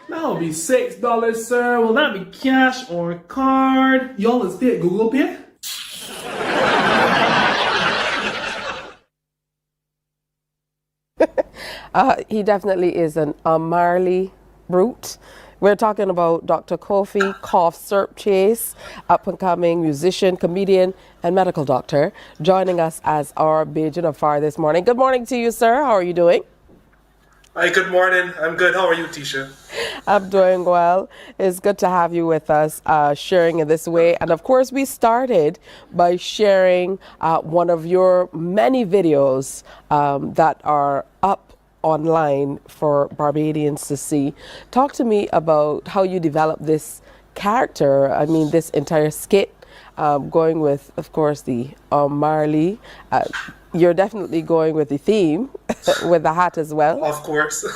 That'll be $6, sir. Will that be cash or card? Y'all, is it Google Pay? He definitely is an Marley root. We're talking about Dr. Koffsyrup Chase, up-and-coming musician, comedian, and medical doctor, joining us as our Bajan of Far this morning. Good morning to you, sir. How are you doing? Hi, good morning. I'm good. How are you, Tisha? I'm doing well. It's good to have you with us, sharing in this way. And of course, we started by sharing one of your many videos that are up online for Barbadians to see. Talk to me about how you developed this character. I mean, this entire skit, going with, of course, the Marley. You're definitely going with the theme, with the hat as well. Of course.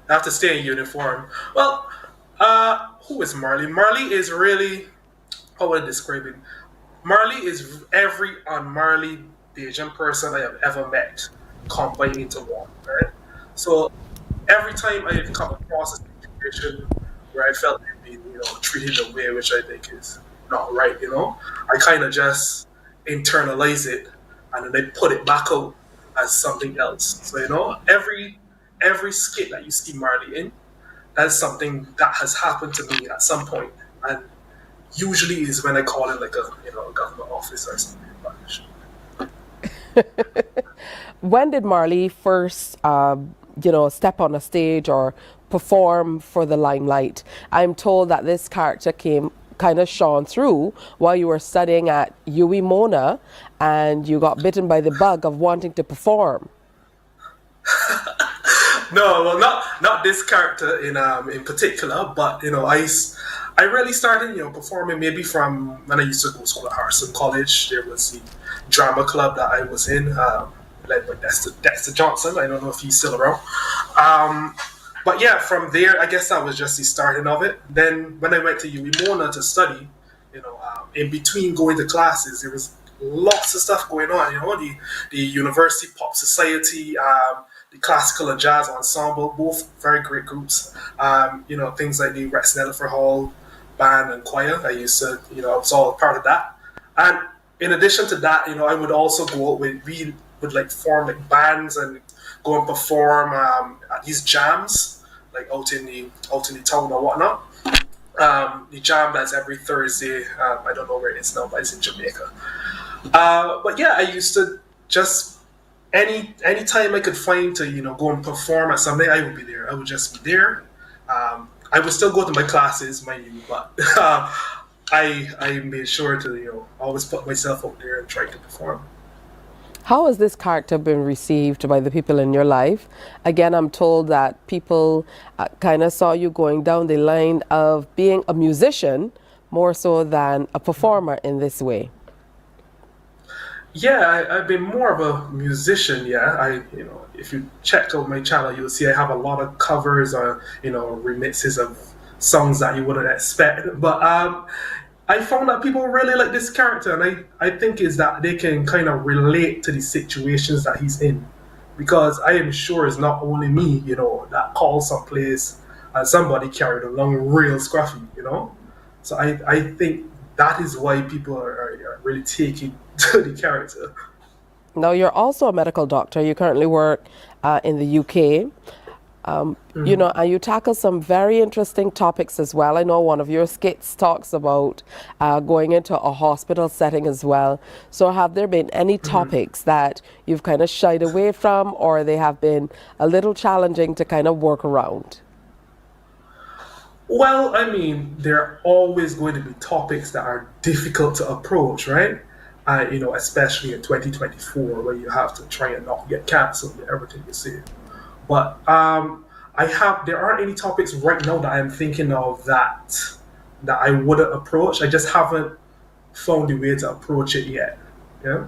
I have to stay in uniform. Well, who is Marley? Marley is really, how would I describe him? Marley is every unmarley Bajan person I have ever met combined into one, right? So every time I come across a situation where I felt they'd been, treated in a way which I think is not right, I kind of just internalize it and then I put it back out as something else. So every skit that you see Marley in, that's something that has happened to me at some point, and usually is when I call in like a government office or something. When did Marley first, step on a stage or perform for the limelight? I'm told that this character came kind of shone through while you were studying at UWI Mona, and you got bitten by the bug of wanting to perform. No, well, not this character in particular, but I really started performing maybe from when I used to go to school at Harrison College. There was the drama club that I was in, led by Dexter Johnson. I don't know if he's still around. But yeah, from there, I guess that was just the starting of it. Then when I went to UWI Mona to study, in between going to classes, there was lots of stuff going on. The University Pop Society, the Classical and Jazz Ensemble, both very great groups. Things like the Rex Nellifer Hall band and choir. I used to, I was all part of that. And in addition to that, I would also go out we would like form like bands and go and perform at these jams, like out in the town or whatnot. The jam that's every Thursday. I don't know where it is now, but it's in Jamaica. But yeah, I used to just any time I could find to go and perform at something, I would be there. I would just be there. I would still go to my classes, mind you, but I made sure to always put myself out there and try to perform. How has this character been received by the people in your life? Again, I'm told that people kind of saw you going down the line of being a musician more so than a performer in this way. Yeah, I've been more of a musician. Yeah, if you check out my channel, you'll see I have a lot of covers or remixes of songs that you wouldn't expect. But I found that people really like this character, and I think is that they can kind of relate to the situations that he's in, because I am sure it's not only me, that calls someplace and somebody carried along real scruffy, So I think that is why people are really taking to the character. Now, you're also a medical doctor. You currently work in the UK. And you tackle some very interesting topics as well. I know one of your skits talks about going into a hospital setting as well. So have there been any topics that you've kind of shied away from, or they have been a little challenging to kind of work around? Well, I mean, there are always going to be topics that are difficult to approach, right? Especially in 2024, where you have to try and not get canceled with everything you say. But there aren't any topics right now that I'm thinking of that I wouldn't approach. I just haven't found a way to approach it yet. Yeah.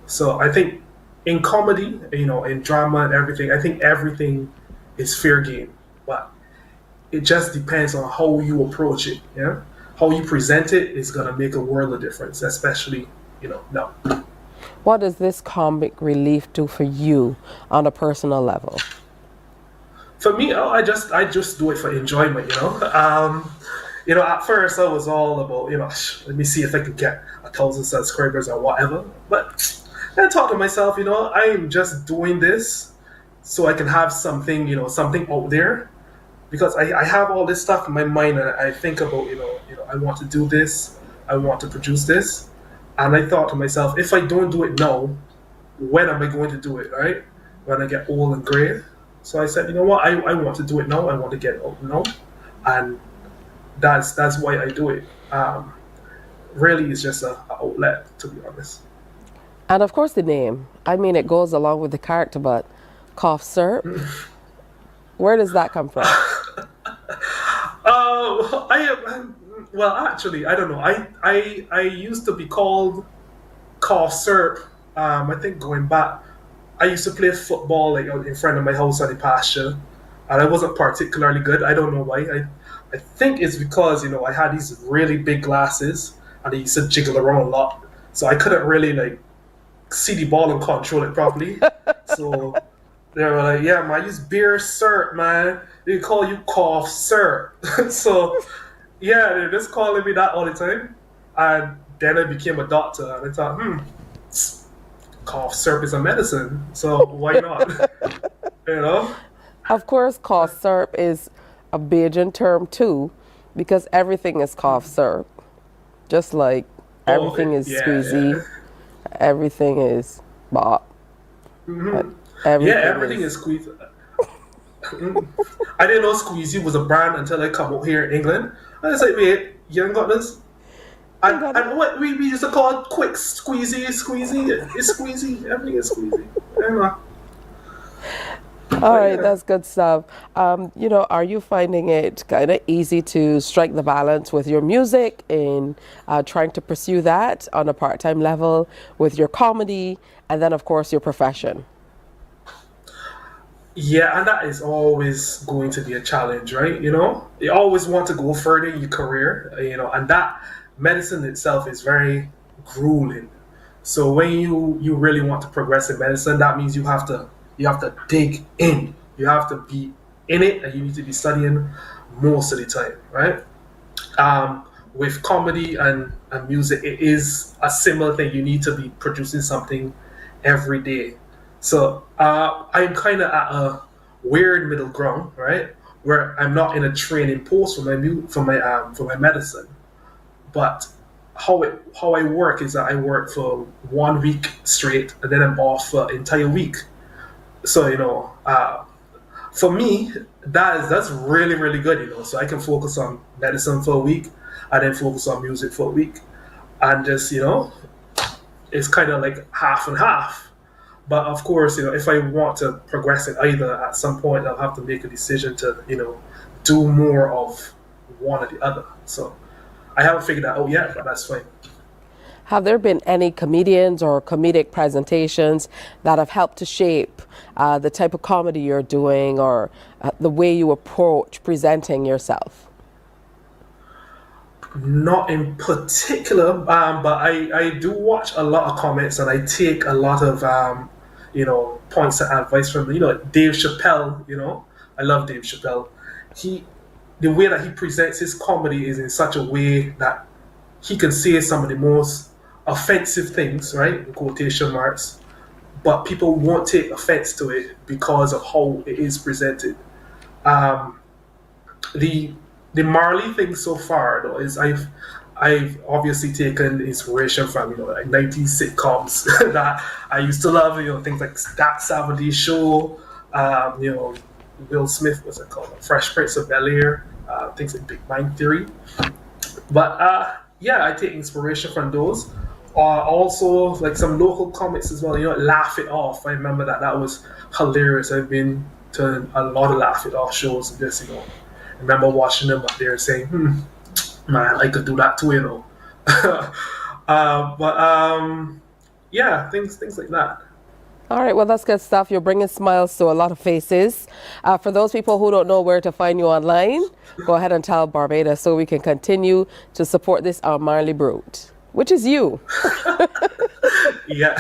So I think in comedy, in drama and everything, I think everything is fair game. But it just depends on how you approach it. Yeah. How you present it is gonna make a world of difference, especially now. What does this comic relief do for you on a personal level? For me, oh, I just do it for enjoyment, at first I was all about, let me see if I can get 1,000 subscribers or whatever. But I thought to myself, I'm just doing this so I can have something, something out there. Because I have all this stuff in my mind and I think about, I want to do this, I want to produce this. And I thought to myself, if I don't do it now, when am I going to do it, right? When I get old and gray. So I said, you know what, I want to do it now, I want to get it out now. And that's why I do it. Really, it's just a outlet, to be honest. And of course, the name. I mean, it goes along with the character, but Koffsyrup, where does that come from? Actually, I don't know. I used to be called Koffsyrup. I think going back, I used to play football like out in front of my house on the pasture, and I wasn't particularly good. I don't know why. I think it's because I had these really big glasses and I used to jiggle around a lot, so I couldn't really like see the ball and control it properly. So they were like, "Yeah, man, use beer syrup, man. They call you Koffsyrup." So yeah, they're just calling me that all the time. And then I became a doctor, and I thought, cough syrup is a medicine, so why not? you know? Of course, cough syrup is a Bajan term too, because everything is cough syrup. Just like everything is squeezy, everything is bop. Everything is squeezy. I didn't know squeezy was a brand until I come out here in England. I was like, wait, you ain't got this? And what we used to call it quick squeezy, it's squeezy, everything is squeezy. All right, that's good stuff. Are you finding it kind of easy to strike the balance with your music in trying to pursue that on a part-time level with your comedy and then, of course, your profession? Yeah, and that is always going to be a challenge, right? You always want to go further in your career, and that medicine itself is very grueling. So when you really want to progress in medicine, that means you have to dig in. You have to be in it, and you need to be studying most of the time, right? With comedy and music, it is a similar thing. You need to be producing something every day. So I'm kind of at a weird middle ground, right? Where I'm not in a training post for my medicine, but how I work is that I work for 1 week straight, and then I'm off for an entire week. So for me, that's really really good. So I can focus on medicine for a week, and then focus on music for a week, and just it's kind of like half and half. But of course, if I want to progress in either, at some point I'll have to make a decision to, do more of one or the other. So I haven't figured that out yet, but that's fine. Have there been any comedians or comedic presentations that have helped to shape the type of comedy you're doing or the way you approach presenting yourself? Not in particular, but I do watch a lot of comments and I take a lot of points and advice from Dave Chappelle. I love Dave Chappelle. The way that he presents his comedy is in such a way that he can say some of the most offensive things, right, in quotation marks, but people won't take offense to it because of how it is presented. Um, the the Marley thing so far though is I've obviously taken inspiration from like 90s sitcoms that I used to love, things like That 70s Show, Will Smith, what's it called, Fresh Prince of Bel-Air, things like Big Bang Theory. But yeah, I take inspiration from those. Also, like some local comics as well. Laugh It Off. I remember that was hilarious. I've been to a lot of Laugh It Off shows. And just I remember watching them up there saying, "Man, I could do that too," yeah, things like that. All right, well, that's good stuff. You're bringing smiles to a lot of faces. For those people who don't know where to find you online, go ahead and tell Barbados so we can continue to support this Marley Brute, which is you. Yeah.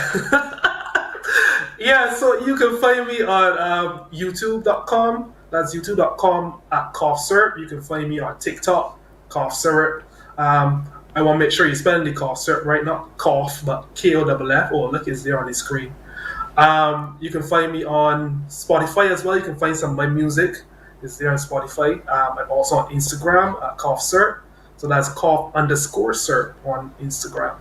Yeah, so you can find me on youtube.com. That's youtube.com at Koffsyrup. You can find me on TikTok, Koffsyrup. I want to make sure you're spelling the Koffsyrup right, not cough, but Koff. Oh, look, it's there on the screen. You can find me on Spotify as well. You can find some of my music. It's there on Spotify. I'm also on Instagram at Koffsyrup. So that's koff_syrup on Instagram.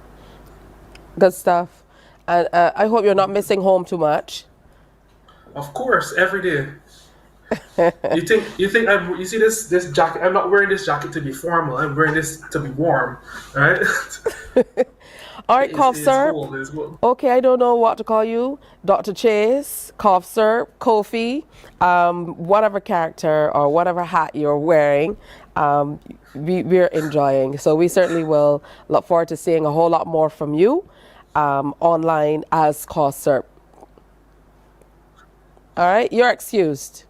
Good stuff. And I hope you're not missing home too much. Of course, every day. You see this jacket? I'm not wearing this jacket to be formal. I'm wearing this to be warm. All right. All right, Koffsyrup. Okay, I don't know what to call you. Dr. Chase, Koffsyrup, Kofi, whatever character or whatever hat you're wearing, we're enjoying. So we certainly will look forward to seeing a whole lot more from you online as Koffsyrup. All right, you're excused.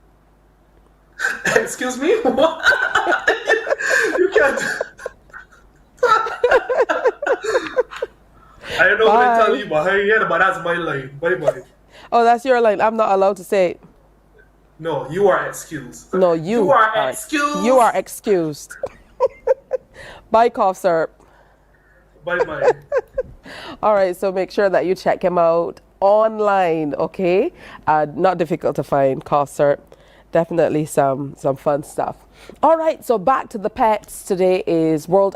Excuse me? What? You can't. I don't know what I tell you, but that's my line. Bye bye. Oh, that's your line. I'm not allowed to say it. No, you are excused. No, you are excused. You are excused. Bye, Koffsyrup. Bye bye. All right, so make sure that you check him out online, okay? Not difficult to find, Koffsyrup. Definitely some fun stuff. All right, so back to the pets. Today is World